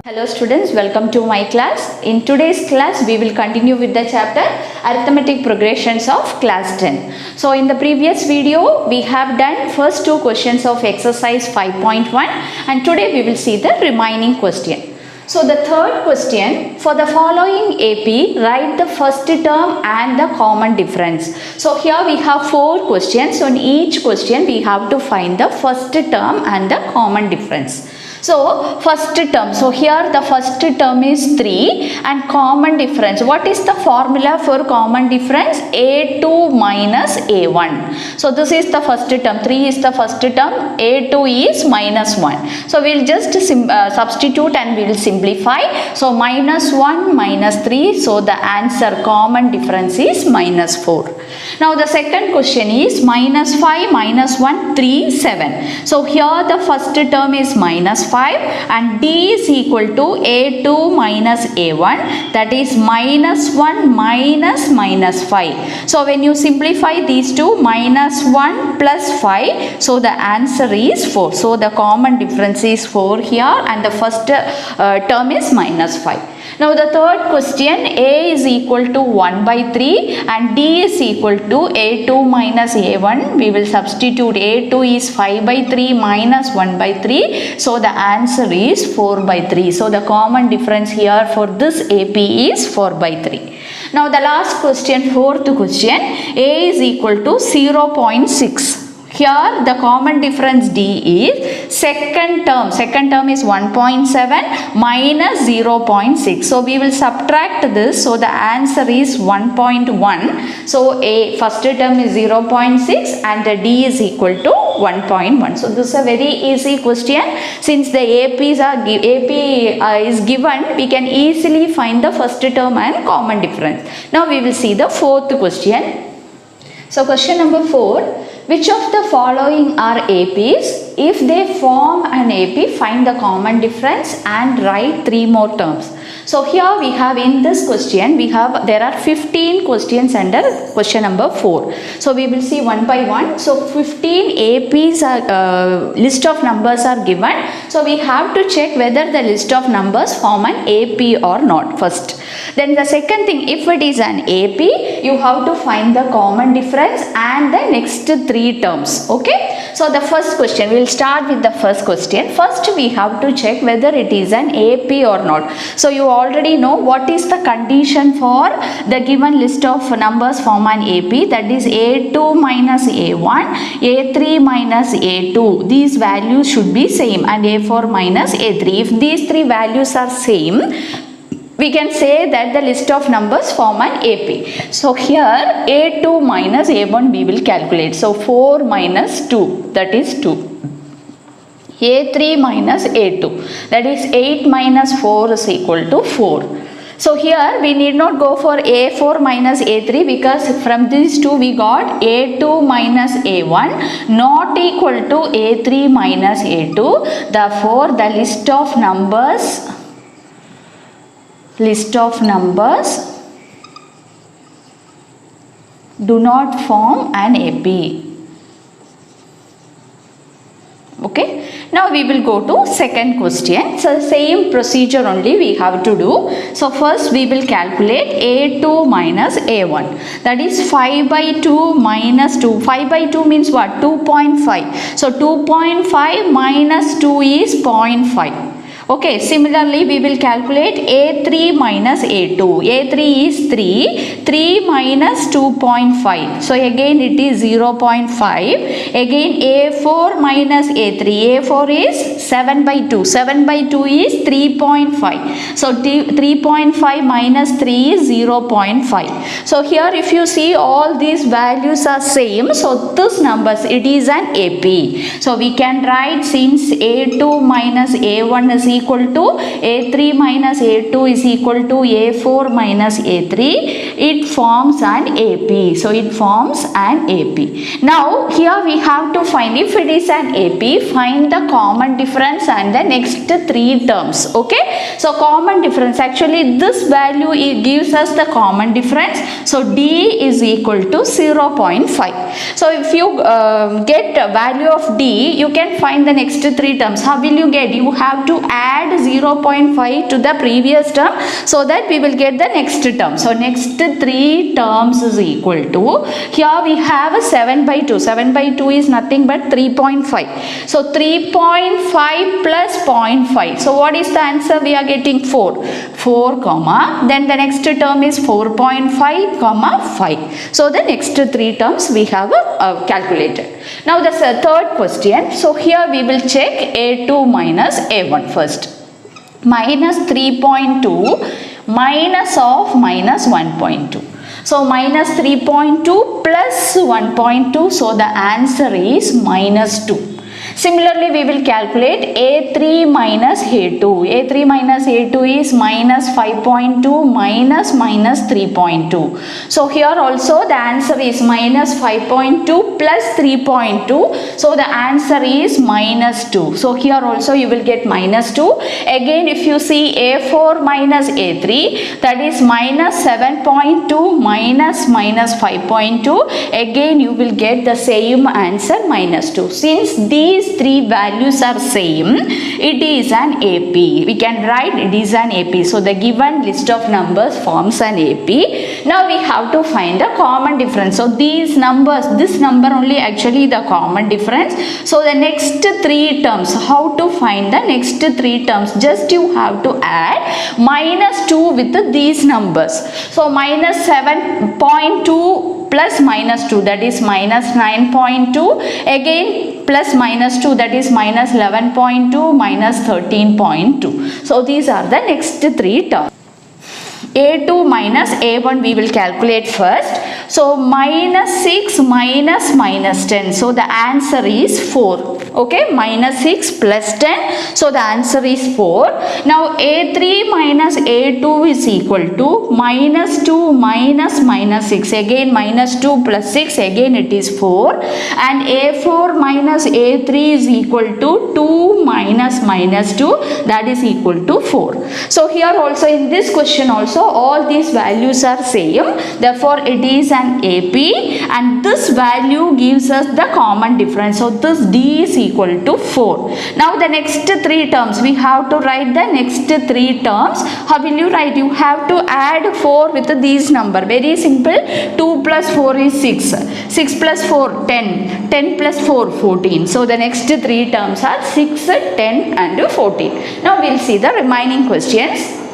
Hello students, welcome to my class. In today's class, we will continue with the chapter Arithmetic Progressions of class 10. So in the previous video, we have done first two questions of exercise 5.1 and today we will see the remaining question. So the third question, for the following AP, write the first term and the common difference. So here we have four questions. So in each question, we have to find the first term and the common difference. So first term, so here the first term is 3 and common difference. What is the formula for common difference? A2 minus A1. So this is the first term, 3 is the first term, A2 is minus 1. So we will just substitute and we will simplify. So minus 1 minus 3, so the answer common difference is minus 4. Now the second question is minus 5 minus 1, 3, 7. So here the first term is minus 5 and D is equal to A2 minus A1, that is minus 1 minus minus 5. So when you simplify these two, minus 1 plus 5, so the answer is 4. So the common difference is 4 here and the first term is minus 5. Now the third question, A is equal to 1 by 3 and D is equal to A2 minus A1. We will substitute A2 is 5 by 3 minus 1 by 3. So the answer is 4 by 3. So the common difference here for this AP is 4 by 3. Now the last question, fourth question, A is equal to 0.6. Here the common difference D is second term is 1.7 minus 0.6. So we will subtract this. So the answer is 1.1. So A first term is 0.6 and the D is equal to 1.1. So this is a very easy question. Since the AP is given, we can easily find the first term and common difference. Now we will see the fourth question. So question number 4. Which of the following are APs? If they form an AP, find the common difference and write 3 more terms. So here we have in this question, there are 15 questions under question number 4. So we will see one by one. So 15 APs are, list of numbers are given. So we have to check whether the list of numbers form an AP or not first. Then the second thing, if it is an AP, you have to find the common difference and the next 3 terms. Okay. So the first question, we will start with the first question. First we have to check whether it is an AP or not. So you already know what is the condition for the given list of numbers form an AP, that is A2 minus A1, A3 minus A2. These values should be same and A4 minus A3. If these 3 values are same, we can say that the list of numbers form an AP. So here A2 minus A1 we will calculate. So 4 minus 2, that is 2. A3 minus A2, that is 8 minus 4 is equal to 4. So here we need not go for A4 minus A3 because from these two we got A2 minus A1 not equal to A3 minus A2. Therefore the list of numbers do not form an AP. Okay. Now we will go to second question. So same procedure only we have to do. So first we will calculate A2 minus A1. That is 5 by 2 minus 2. 5 by 2 means what? 2.5. So 2.5 minus 2 is 0.5. Okay, similarly we will calculate A3 minus A2. A3 is 3. 3 minus 2.5. So again it is 0.5. Again A4 minus A3. A4 is 7 by 2. 7 by 2 is 3.5. So 3.5 minus 3 is 0.5. So here if you see all these values are same. So this numbers it is an AP. So we can write since A2 minus A1 is equal to A3 minus A2 is equal to A4 minus A3, it forms an AP. So it forms an AP. Now here we have to find, if it is an AP, find the common difference and the next 3 terms. Okay. So common difference, actually this value it gives us the common difference. So D is equal to 0.5. So if you get a value of D, you can find the next 3 terms. How will you get? You have to add add 0.5 to the previous term so that we will get the next term. So next 3 terms is equal to, here we have a 7 by 2. 7 by 2 is nothing but 3.5. So 3.5 plus 0.5. So what is the answer? We are getting 4. 4 comma, then the next term is 4.5 comma 5. So the next 3 terms we have calculated. Now the third question. So here we will check A2 minus A1 first. Minus 3.2 minus of minus 1.2. So minus 3.2 plus 1.2. So the answer is minus 2. Similarly, we will calculate A3 minus A2. A3 minus A2 is minus 5.2 minus minus 3.2. So here also the answer is minus 5.2 plus 3.2. So the answer is minus 2. So here also you will get minus 2. Again, if you see A4 minus A3, that is minus 7.2 minus minus 5.2. Again, you will get the same answer, minus 2. Since these three values are same, it is an AP. We can write it is an AP. So the given list of numbers forms an AP. Now we have to find the common difference. So these numbers, this number only actually the common difference. So the next 3 terms, how to find the next 3 terms? Just you have to add minus 2 with these numbers. So minus 7.2 plus minus 2, that is minus 9.2. Again plus minus 2, that is minus 11.2 minus 13.2. So these are the next 3 terms. A2 minus A1 we will calculate first. So minus 6 minus minus 10. So the answer is 4. Okay, minus 6 plus 10. So the answer is 4. Now A3 minus A2 is equal to minus 2 minus minus 6. Again minus 2 plus 6. Again it is 4. And A4 minus A3 is equal to 2 minus minus 2. That is equal to 4. So here also in this question also all these values are same. Therefore it is an AP. And this value gives us the common difference. So this D is equal to 4. Now the next 3 terms, we have to write the next 3 terms. How will you write? You have to add 4 with these number. Very simple. 2 plus 4 is 6. 6 plus 4, 10. 10 plus 4, 14. So the next 3 terms are 6, 10 and 14. Now we will see the remaining questions.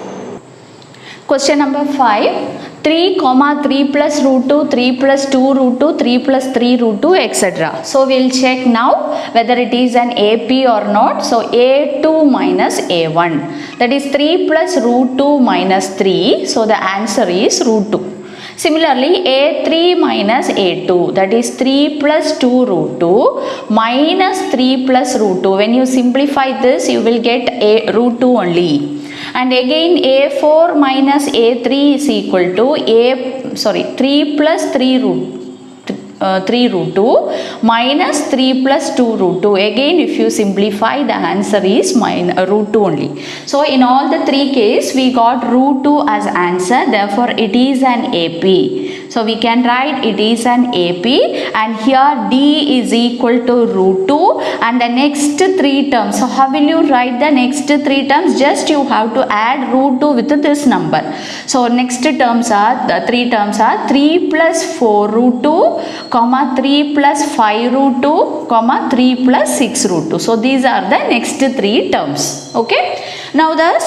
Question number 5. 3 comma 3 plus root 2, 3 plus 2 root 2, 3 plus 3 root 2, etc. So we will check now whether it is an AP or not. So A2 minus A1, that is 3 plus root 2 minus 3. So the answer is root 2. Similarly, A3 minus A2, that is 3 plus 2 root 2 minus 3 plus root 2. When you simplify this, you will get a root 2 only. And again A4 minus A3 is equal to 3 plus 3 root 2 minus 3 plus 2 root 2. Again if you simplify, the answer is root 2 only. So in all the 3 cases we got root 2 as answer. Therefore it is an AP. So we can write it is an AP, and here D is equal to root 2 and the next 3 terms. So how will you write the next 3 terms? Just you have to add root 2 with this number. So next terms are, the 3 terms are 3 plus 4 root 2 comma 3 plus 5 root 2 comma 3 plus 6 root 2. So these are the next 3 terms. Okay. Now the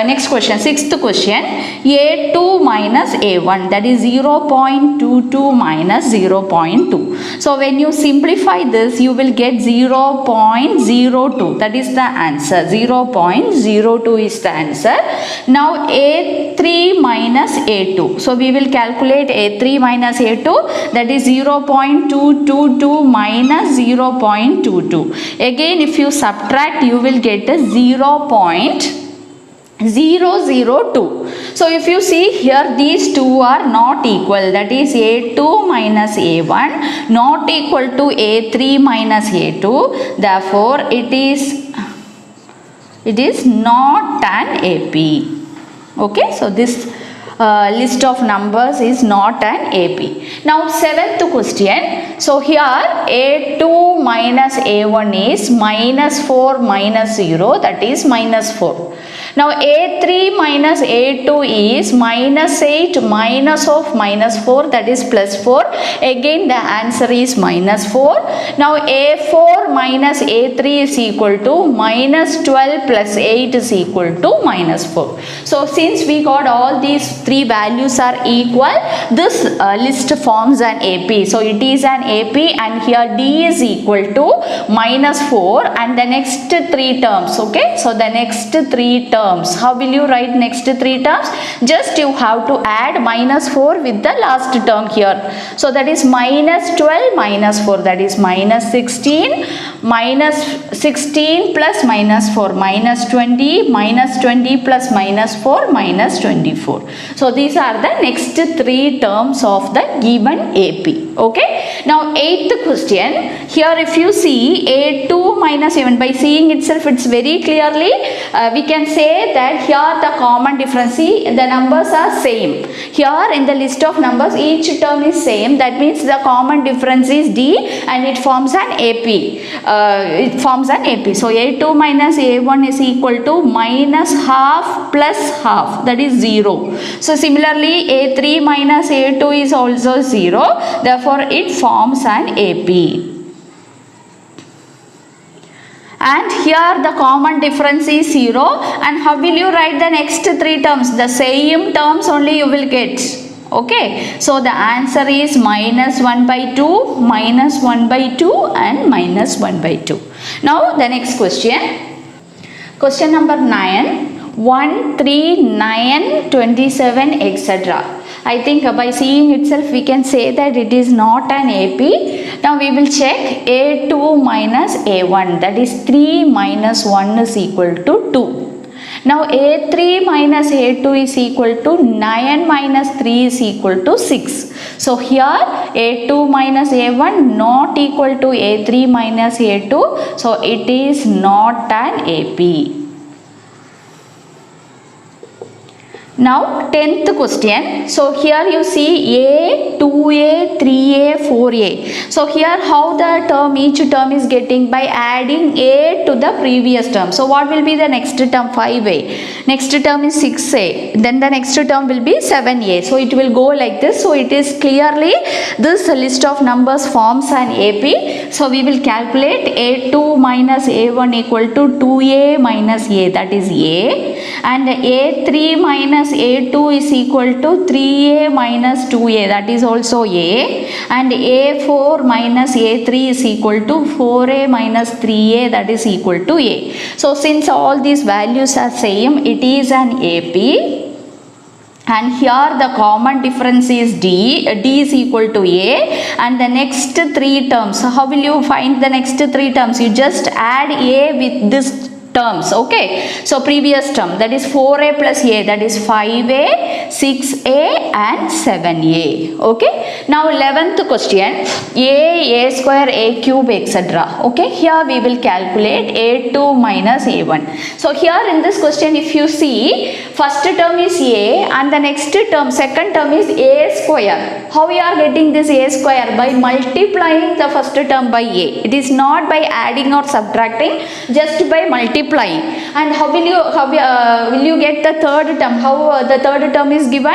next question, 6th question, A2 minus A1, that is 0.22 minus 0.2. So when you simplify this, you will get 0.02. That is the answer. 0.02 is the answer. Now A3 minus A2. So we will calculate A3 minus A2, that is 0.222 minus 0.22. Again if you subtract, you will get a 0.002. So if you see here, these two are not equal. That is A2 minus A1 not equal to A3 minus A2. Therefore it is not an AP. Okay, so this list of numbers is not an AP. Now 7th question. So here A2 minus A1 is minus 4 minus 0, that is minus 4. Now A3 minus A2 is minus 8 minus of minus 4, that is plus 4. Again the answer is minus 4. Now A4 minus A3 is equal to minus 12 plus 8 is equal to minus 4. So since we got all these three values are equal, this list forms an AP. So it is an AP, and here D is equal to minus 4 and the next three terms. Okay, so the next three terms, how will you write next three terms? Just you have to add minus 4 with the last term here. So that is minus 12 minus 4, that is minus 16, minus 16 plus minus 4 minus 20, minus 20 plus minus 4 minus 24. So these are the next three terms of the given AP. Okay, now 8th question. Here if you see A2 minus A1, by seeing itself it's very clearly we can say that here the common difference, see the numbers are same. Here in the list of numbers each term is same, that means the common difference is D and it forms an AP. It forms an AP. So A2 minus A1 is equal to minus half plus half, that is 0. So similarly A3 minus A2 is also 0, therefore it forms an AP. And here the common difference is 0, and how will you write the next three terms? The same terms only you will get. Okay, so the answer is minus 1 by 2, minus 1 by 2 and minus 1 by 2. Now the next question. Question number 9. 1, 3, 9, 27, etc. I think by seeing itself we can say that it is not an AP. Now we will check A2 minus A1, that is 3 minus 1 is equal to 2. Now A3 minus A2 is equal to 9 minus 3 is equal to 6. So here A2 minus A1 not equal to A3 minus A2. So it is not an AP. Now 10th question. So here you see A, 2A, 3A, 4A. So here how the term, each term is getting by adding A to the previous term. So what will be the next term? 5A. Next term is 6A. Then the next term will be 7A. So it will go like this. So it is clearly this list of numbers forms an AP. So we will calculate A2 minus A1 equal to 2A minus A, that is A. And A3 minus A2 is equal to 3A minus 2A, that is also A. And A4 minus A3 is equal to 4A minus 3A, that is equal to A. So since all these values are same, it is an AP. And here the common difference is D. D is equal to A. And the next three terms, so how will you find the next three terms? You just add A with this terms. Okay, so previous term, that is 4A plus A, that is 5A, 6A and 7A. Okay, now 11th question. A square, A cube, etc. Okay, here we will calculate A2 minus A1. So here in this question if you see, first term is A and the next term, second term is A square. How we are getting this A square? By multiplying the first term by A. It is not by adding or subtracting, just by multiplying. And how will you get the third term? How the third term is given?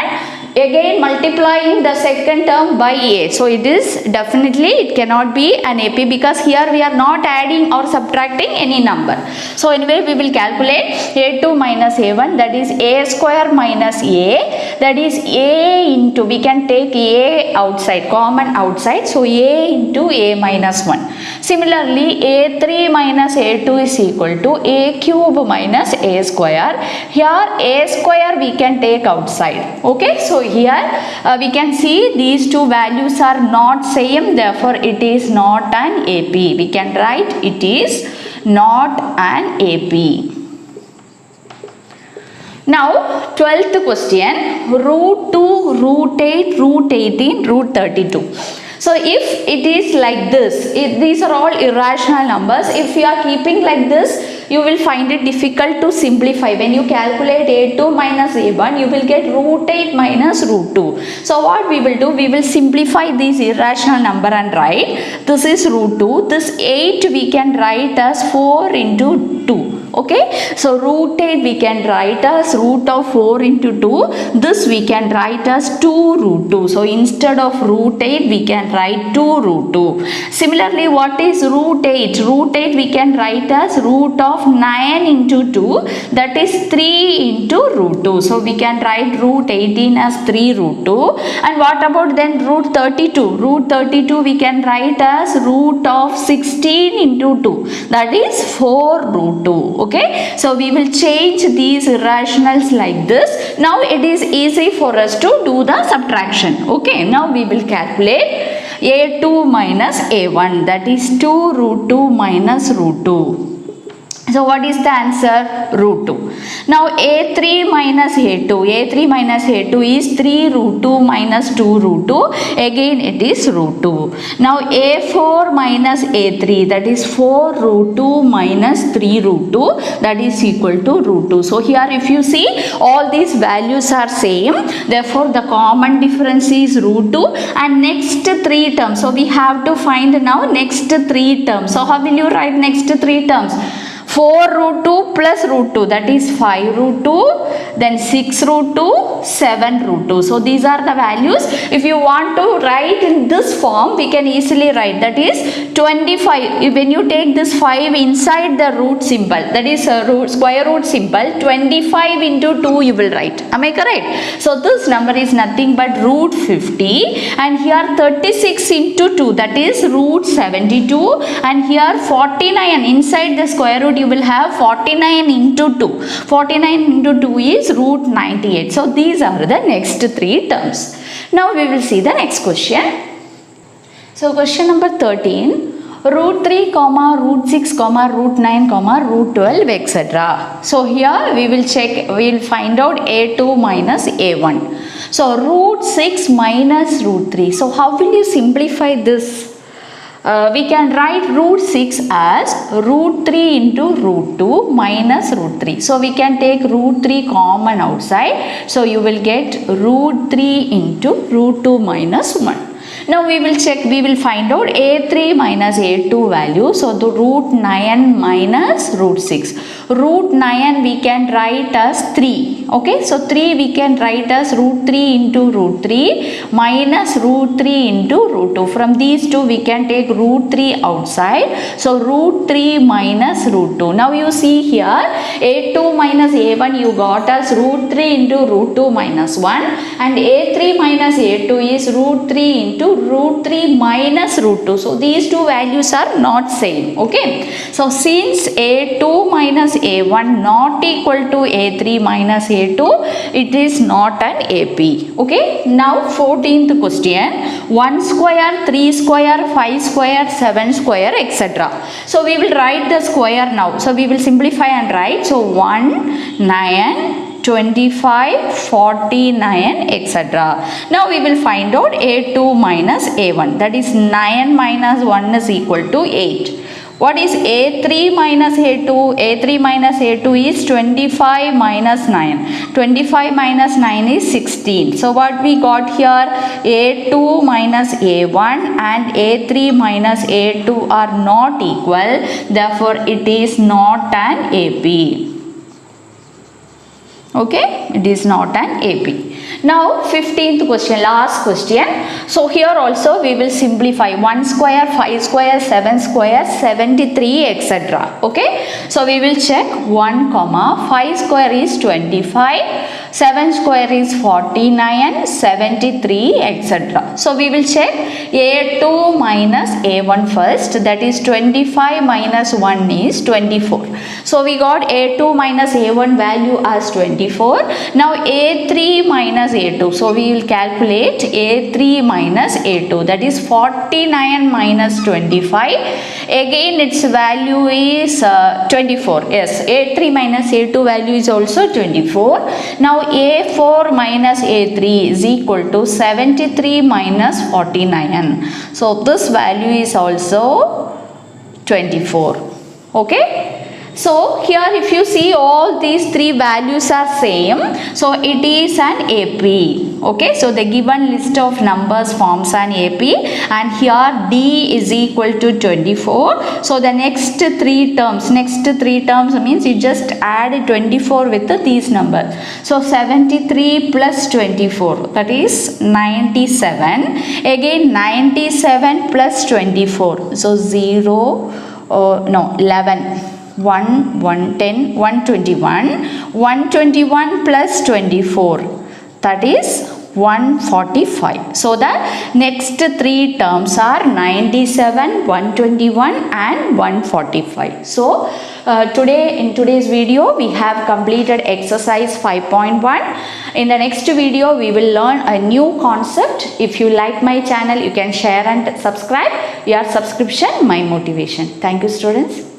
Again multiplying the second term by A. So it is definitely, it cannot be an AP because here we are not adding or subtracting any number. So anyway we will calculate A2 minus A1, that is A square minus A, that is A into, we can take A outside, common outside, so A into A minus 1. Similarly A3 minus A2 is equal to A cube minus A square. Here A square we can take outside. Okay, so here we can see these two values are not same, therefore it is not an AP. We can write it is not an AP. Now 12th question. Root 2, root 8, root 18, root 32. So if it is like this, these are all irrational numbers. If you are keeping like this, you will find it difficult to simplify. When you calculate a2 minus a1, you will get root 8 minus root 2. So what we will do, we will simplify this irrational number and write this is root 2. This 8 we can write as 4 into 2. Okay, so root 8 we can write as root of 4 into 2. This we can write as 2 root 2. So instead of root 8 we can write 2 root 2. Similarly, what is root 8? Root 8 we can write as root of 9 into 2, that is 3 into root 2. So we can write root 18 as 3 root 2. And what about then root 32? Root 32 we can write as root of 16 into 2, that is 4 root 2. Okay, so we will change these irrationals like this. Now it is easy for us to do the subtraction. Okay, now we will calculate a2 minus a1, that is 2 root 2 minus root 2. So what is the answer? Root 2. Now a3 minus a2 minus a2 is 3 root 2 minus 2 root 2. Again it is root 2. Now a4 minus a3, that is 4 root 2 minus 3 root 2, that is equal to root 2. So here if you see, all these values are same. Therefore the common difference is root 2. And next 3 terms. So we have to find now next 3 terms. So how will you write next 3 terms? 4 root 2 plus root 2, that is 5 root 2, then 6 root 2, 7 root 2. So these are the values. If you want to write in this form, we can easily write, that is 25. When you take this 5 inside the root symbol, that is square root symbol, 25 into 2 you will write. Am I correct? So this number is nothing but root 50, and here 36 into 2, that is root 72, and here 49 inside the square root you will have 49 into 2. 49 into 2 is root 98. So these are the next 3 terms. Now we will see the next question. So question number 13. Root 3 comma root 6 comma root 9 comma root 12 etc. So here we will check, we will find out a2 minus a1. So root 6 minus root 3. So how will you simplify this? We can write root 6 as root 3 into root 2 minus root 3. So we can take root 3 common outside. So you will get root 3 into root 2 minus 1. Now we will check, we will find out a3 minus a2 value. So the root 9 minus root 6. Root 9 we can write as 3. Okay, so 3 we can write as root 3 into root 3 minus root 3 into root 2. From these two we can take root 3 outside. So root 3 minus root 2. Now you see here a2 minus a1 you got as root 3 into root 2 minus 1, and a3 minus a2 is root 3 into root 3 minus root 2. So these two values are not same. Okay, so since a2 minus a1 not equal to a3 minus a2, it is not an AP. Okay, now 14th question. 1 square, 3 square, 5 square, 7 square etc. So we will write the square now. So we will simplify and write. So 1, 9, 25, 49 etc. Now we will find out a2 minus a1, that is 9 minus 1 is equal to 8. What is a3 minus a2? a3 minus a2 is 25 minus 9. 25 minus 9 is 16. So what we got here, a2 minus a1 and a3 minus a2 are not equal, therefore it is not an AP. Okay, it is not an AP. Now 15th question, last question. So here also we will simplify 1 square, 5 square, 7 square, 73 etc. Okay, so we will check 1 comma 5 square is 25, 7 square is 49, 73 etc. So we will check a2 minus a1 first, that is 25 minus 1 is 24. So we got a2 minus a1 value as 24. Now a3 minus a2. So we will calculate a3 minus a2, that is 49 minus 25. Again its value is 24. Yes, a3 minus a2 value is also 24. Now a4 minus a3 is equal to 73 minus 49. So this value is also 24. Okay. So here if you see all these three values are same, so it is an AP. Okay, so the given list of numbers forms an AP, and here D is equal to 24. So the next three terms means you just add 24 with these numbers. So 73 plus 24, that is 97. Again 97 plus 24, so 11. 110, 121, 121 plus 24, that is 145. So the next three terms are 97, 121 and 145. So in today's video we have completed exercise 5.1. In the next video we will learn a new concept. If you like my channel, you can share and subscribe. Your subscription my motivation. Thank you, students.